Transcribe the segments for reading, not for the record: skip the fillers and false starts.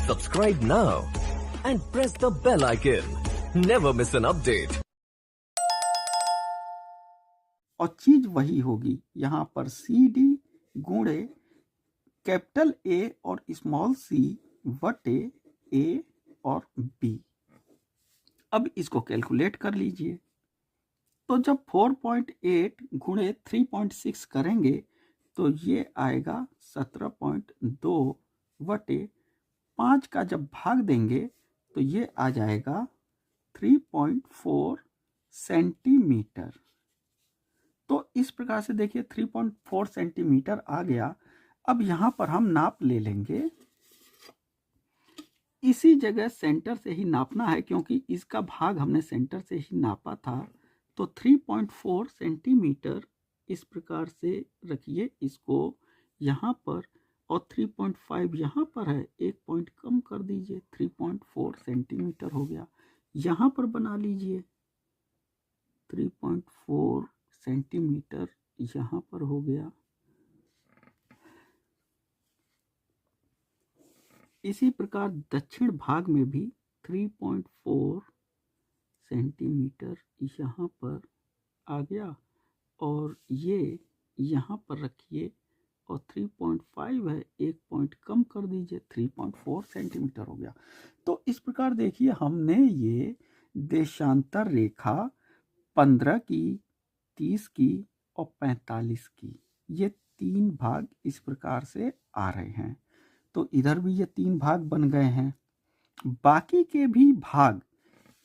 Subscribe now and press the bell icon. Never miss an update. और चीज वही होगी, यहाँ पर CD गुणे कैपिटल A और स्मॉल c बटे A और B। अब इसको कैलकुलेट कर लीजिए। तो जब 4.8 गुणे 3.6 करेंगे तो ये आएगा 17.2 बटे 5 का जब भाग देंगे तो ये आ जाएगा 3.4 सेंटीमीटर। तो इस प्रकार से देखिए 3.4 सेंटीमीटर आ गया। अब यहाँ पर हम नाप ले लेंगे। इसी जगह सेंटर से ही नापना है क्योंकि इसका भाग हमने सेंटर से ही नापा था। तो 3.4 सेंटीमीटर इस प्रकार से रखिए इसको यहाँ पर, और 3.5 यहाँ पर है, एक पॉइंट कम कर दीजिए, 3.4 सेंटीमीटर हो गया। यहाँ पर बना लीजिए 3.4 सेंटीमीटर यहाँ पर हो गया। इसी प्रकार दक्षिण भाग में भी 3.4 सेंटीमीटर यहाँ पर आ गया, और ये यहाँ पर रखिए, और 3.5 है, एक पॉइंट कम कर दीजिए, 3.4 सेंटीमीटर हो गया। तो इस प्रकार देखिए हमने ये देशांतर रेखा 15 की, 30 की और 45 की, ये 3 भाग इस प्रकार से आ रहे हैं। तो इधर भी ये 3 भाग बन गए हैं। बाकी के भी भाग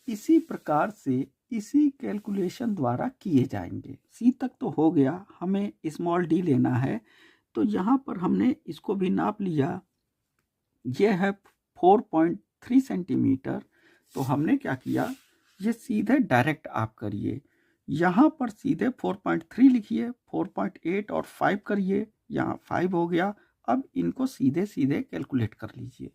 इसी प्रकार से इसी कैलकुलेशन द्वारा किए जाएंगे। सी तक तो हो गया, हमें स्मॉल डी लेना है। तो यहाँ पर हमने इसको भी नाप लिया, यह है 4.3 सेंटीमीटर। तो हमने क्या किया, ये सीधे डायरेक्ट आप करिए, यहाँ पर सीधे 4.3 लिखिए, 4.8 और 5 करिए, यहाँ 5 हो गया। अब इनको सीधे सीधे कैलकुलेट कर लीजिए।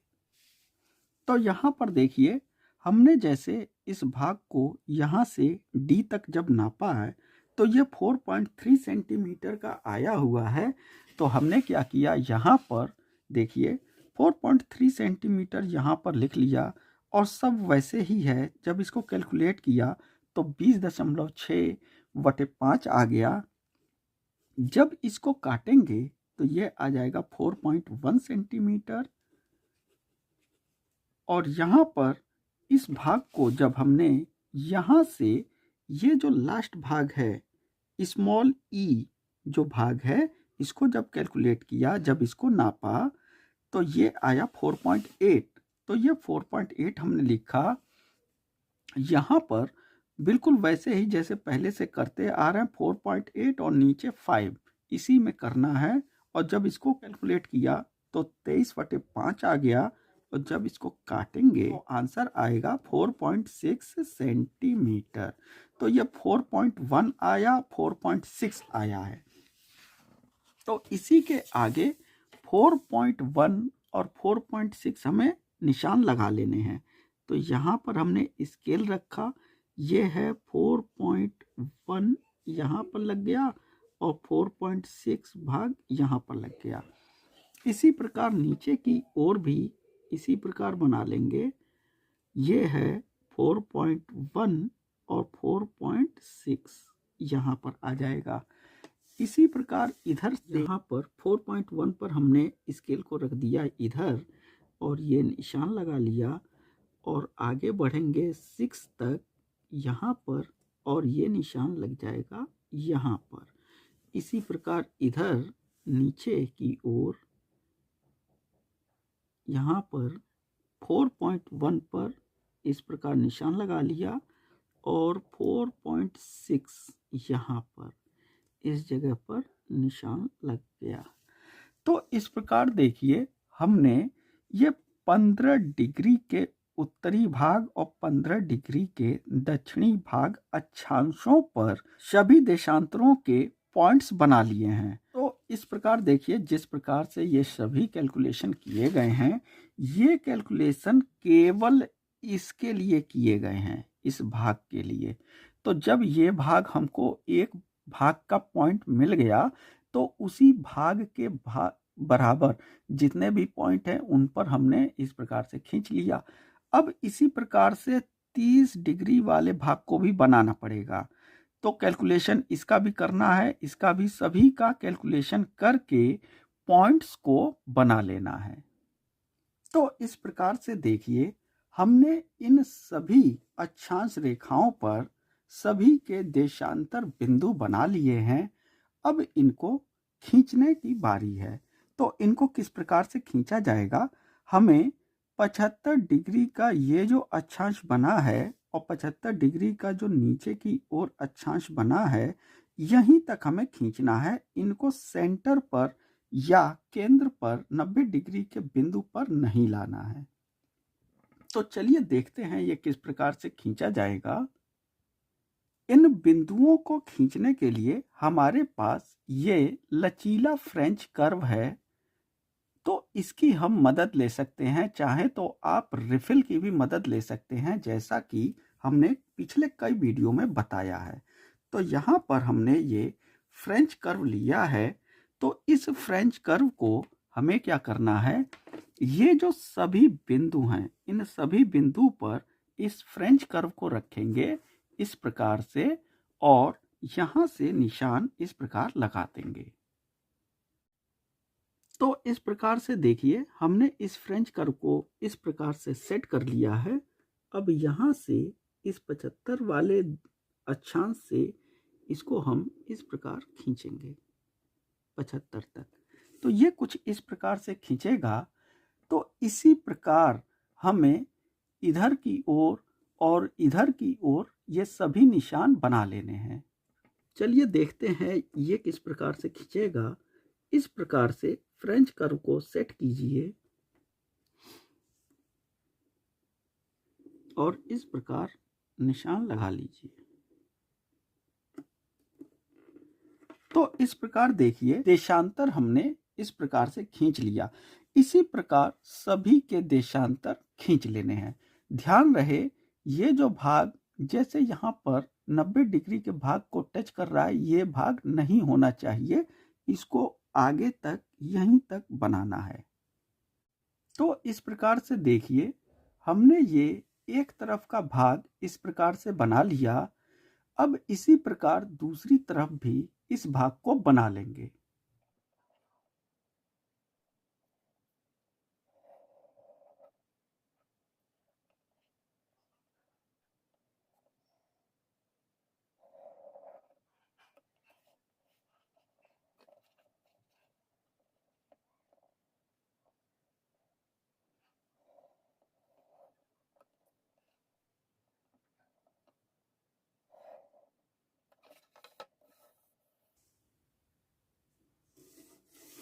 तो यहाँ पर देखिए हमने जैसे इस भाग को यहाँ से D तक जब नापा है तो ये 4.3 सेंटीमीटर का आया हुआ है। तो हमने क्या किया, यहाँ पर देखिए 4.3 सेंटीमीटर यहाँ पर लिख लिया, और सब वैसे ही है। जब इसको कैलकुलेट किया तो 20.6 बटे 5 आ गया। जब इसको काटेंगे तो ये आ जाएगा 4.1 सेंटीमीटर। और यहाँ पर इस भाग को जब हमने यहाँ से, ये जो लास्ट भाग है स्मॉल ई जो भाग है, इसको जब कैलकुलेट किया, जब इसको नापा तो ये आया 4.8। तो ये 4.8 हमने लिखा। यहाँ पर बिल्कुल वैसे ही जैसे पहले से करते आ रहे हैं, 4.8 और नीचे 5 इसी में करना है। और जब इसको कैलकुलेट किया तो 23/5 आ गया, और जब इसको काटेंगे तो आंसर आएगा 4.6 सेंटीमीटर। तो ये 4.1 आया, 4.6 आया है। तो इसी के आगे 4.1 और 4.6 हमें निशान लगा लेने हैं। तो यहाँ पर हमने स्केल रखा, ये है 4.1 यहाँ पर लग गया, और 4.6 भाग यहाँ पर लग गया। इसी प्रकार नीचे की ओर भी इसी प्रकार बना लेंगे। ये है 4.1 और 4.6 यहाँ पर आ जाएगा। इसी प्रकार इधर से यहाँ पर 4.1 पर हमने स्केल को रख दिया इधर, और ये निशान लगा लिया, और आगे बढ़ेंगे 6 तक यहाँ पर, और ये निशान लग जाएगा यहाँ पर। इसी प्रकार इधर नीचे की ओर यहाँ पर 4.1 पर इस प्रकार निशान लगा लिया, और 4.6 यहाँ पर इस जगह पर निशान लग गया। तो इस प्रकार देखिए हमने ये 15 डिग्री के उत्तरी भाग और 15 डिग्री के दक्षिणी भाग अक्षांशों पर सभी देशांतरों के पॉइंट्स बना लिए हैं। तो इस प्रकार देखिए जिस प्रकार से ये सभी कैलकुलेशन किए गए हैं, ये कैलकुलेशन केवल इसके लिए किए गए हैं, इस भाग के लिए। तो जब ये भाग हमको एक भाग का पॉइंट मिल गया तो उसी भाग के बराबर जितने भी पॉइंट हैं उन पर हमने इस प्रकार से खींच लिया। अब इसी प्रकार से 30 डिग्री वाले भाग को भी बनाना पड़ेगा। तो कैलकुलेशन इसका भी करना है, इसका भी, सभी का कैलकुलेशन करके पॉइंट्स को बना लेना है। तो इस प्रकार से देखिए, हमने इन सभी अक्षांश रेखाओं पर सभी के देशांतर बिंदु बना लिए हैं। अब इनको खींचने की बारी है। तो इनको किस प्रकार से खींचा जाएगा? हमें 75 डिग्री का ये जो अक्षांश बना है और 75 डिग्री का जो नीचे की ओर अक्षांश बना है, यहीं तक हमें खींचना है। इनको सेंटर पर या केंद्र पर 90 डिग्री के बिंदु पर नहीं लाना है। तो चलिए देखते हैं ये किस प्रकार से खींचा जाएगा। इन बिंदुओं को खींचने के लिए हमारे पास ये लचीला फ्रेंच कर्व है, तो इसकी हम मदद ले सकते हैं। चाहे तो आप रिफिल की भी मदद ले सकते हैं, जैसा कि हमने पिछले कई वीडियो में बताया है। तो यहाँ पर हमने ये फ्रेंच कर्व लिया है। तो इस फ्रेंच कर्व को हमें क्या करना है? ये जो सभी बिंदु हैं, इन सभी बिंदु पर इस फ्रेंच कर्व को रखेंगे इस प्रकार से, और यहां से निशान इस प्रकार लगा देंगे। तो इस प्रकार से देखिए, हमने इस फ्रेंच कर्व को इस प्रकार से सेट कर लिया है। अब यहां से इस 75 वाले अक्षांश से इसको हम इस प्रकार खींचेंगे 75 तक। तो ये कुछ इस प्रकार से खींचेगा। तो इसी प्रकार हमें इधर की ओर और इधर की ओर ये सभी निशान बना लेने हैं। चलिए देखते हैं ये किस प्रकार से खींचेगा। इस प्रकार से फ्रेंच कर्व को सेट कीजिए और इस प्रकार निशान लगा लीजिए। तो इस प्रकार देखिए, देशांतर हमने इस प्रकार से खींच लिया। इसी प्रकार सभी के देशांतर खींच लेने हैं। ध्यान रहे, ये जो भाग जैसे यहाँ पर 90 डिग्री के भाग को टच कर रहा है, ये भाग नहीं होना चाहिए। इसको आगे तक, यहीं तक बनाना है। तो इस प्रकार से देखिए, हमने ये एक तरफ का भाग इस प्रकार से बना लिया। अब इसी प्रकार दूसरी तरफ भी इस भाग को बना लेंगे।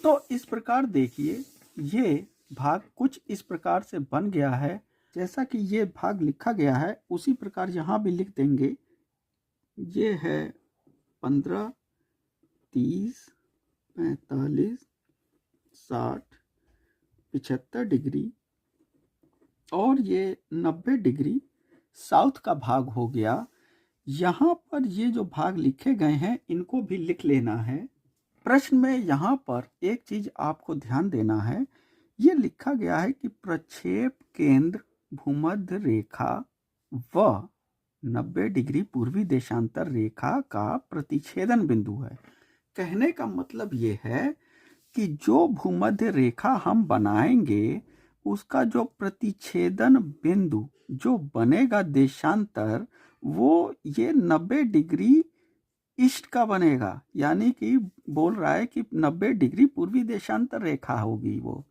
तो इस प्रकार देखिए, ये भाग कुछ इस प्रकार से बन गया है। जैसा कि ये भाग लिखा गया है उसी प्रकार यहाँ भी लिख देंगे। ये है 15, 30, 45, 60, 75 डिग्री और ये 90 डिग्री साउथ का भाग हो गया। यहाँ पर ये जो भाग लिखे गए हैं इनको भी लिख लेना है। प्रश्न में यहाँ पर एक चीज आपको ध्यान देना है। ये लिखा गया है कि प्रक्षेप केंद्र भूमध्य रेखा व 90 डिग्री पूर्वी देशांतर रेखा का प्रतिच्छेदन बिंदु है। कहने का मतलब ये है कि जो भूमध्य रेखा हम बनाएंगे उसका जो प्रतिच्छेदन बिंदु जो बनेगा देशांतर, वो ये 90 डिग्री ईस्ट का बनेगा। यानी कि बोल रहा है कि 90 डिग्री पूर्वी देशांतर रेखा होगी वो।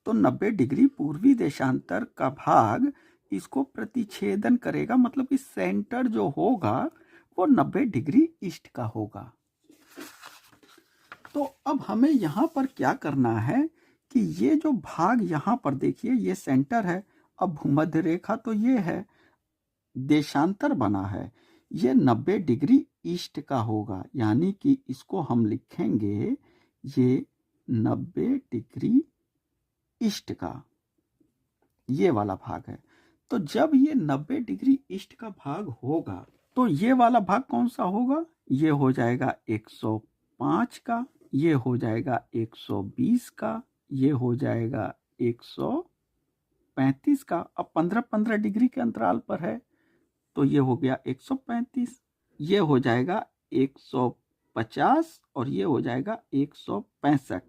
तो 90 डिग्री पूर्वी देशांतर का भाग इसको प्रतिच्छेदन करेगा, मतलब कि सेंटर जो होगा वो 90 डिग्री ईस्ट का होगा। तो अब हमें यहाँ पर क्या करना है कि ये जो भाग यहाँ पर देखिए, ये सेंटर है। अब भूमध्य रेखा तो ये है, देशांतर बना है, ये 90 डिग्री ईस्ट का होगा। यानी कि इसको हम लिखेंगे ये 90 डिग्री ईस्ट का, ये वाला भाग है। तो जब ये 90 डिग्री ईस्ट का भाग होगा तो ये वाला भाग कौन सा होगा? ये हो जाएगा 105 का, ये हो जाएगा 120 का, ये हो जाएगा 135 का। अब 15-15 डिग्री के अंतराल पर है तो ये हो गया 135, ये हो जाएगा 150 और ये हो जाएगा 165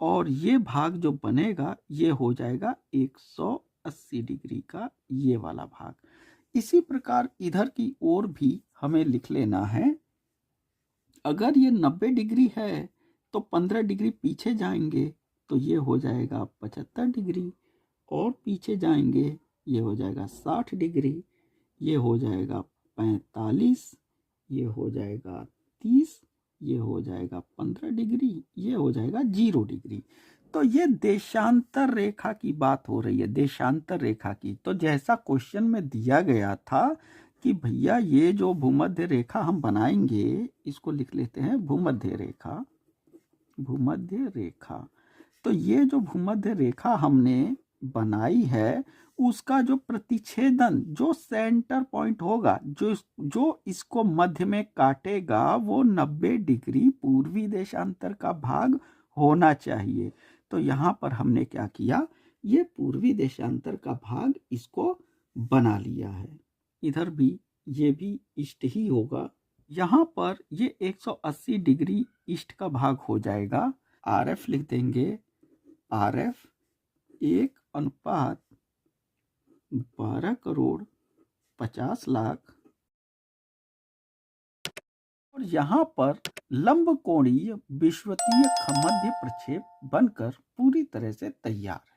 और ये भाग जो बनेगा ये हो जाएगा 180 डिग्री का ये वाला भाग। इसी प्रकार इधर की ओर भी हमें लिख लेना है। अगर ये 90 डिग्री है तो 15 डिग्री पीछे जाएंगे तो ये हो जाएगा 75 डिग्री, और पीछे जाएंगे ये हो जाएगा 60 डिग्री, ये हो जाएगा 45, ये हो जाएगा 30, ये हो जाएगा 15 डिग्री, ये हो जाएगा 0 डिग्री। तो ये देशांतर रेखा की बात हो रही है, देशांतर रेखा की। तो जैसा क्वेश्चन में दिया गया था कि भैया ये जो भूमध्य रेखा हम बनाएंगे, इसको लिख लेते हैं भूमध्य रेखा, भूमध्य रेखा। तो ये जो भूमध्य रेखा हमने बनाई है उसका जो प्रतिच्छेदन, जो सेंटर पॉइंट होगा, जो इसको मध्य में काटेगा, वो 90 डिग्री पूर्वी देशांतर का भाग होना चाहिए। तो यहाँ पर हमने क्या किया, ये पूर्वी देशांतर का भाग इसको बना लिया है। इधर भी ये भी ईस्ट ही होगा। यहाँ पर ये 180 डिग्री ईस्ट का भाग हो जाएगा। RF लिख देंगे, RF 1:12,50,00,000। और यहाँ पर लंब कोणीय विषुवतीय मध्य प्रक्षेप बनकर पूरी तरह से तैयार है।